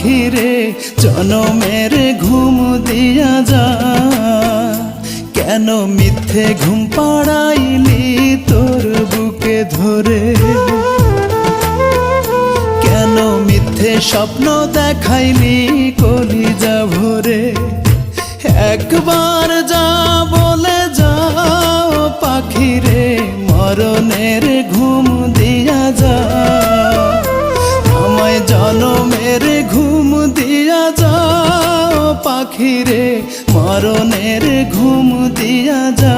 পাখি রে জনমের ঘুম দিয়া যা। কেন মিথ্যে ঘুম পাড়াইলি তোর বুকে ধরে, কেন মিথ্যে স্বপ্ন দেখাইলি কলিজা ভরে। একবার যা বলে যাও পাখি রে মরণের ঘুম দিয়া যা। আমায় জনমের ঘুম দিয়া যাও পাখি রে মরণের ঘুম দিয়া যা।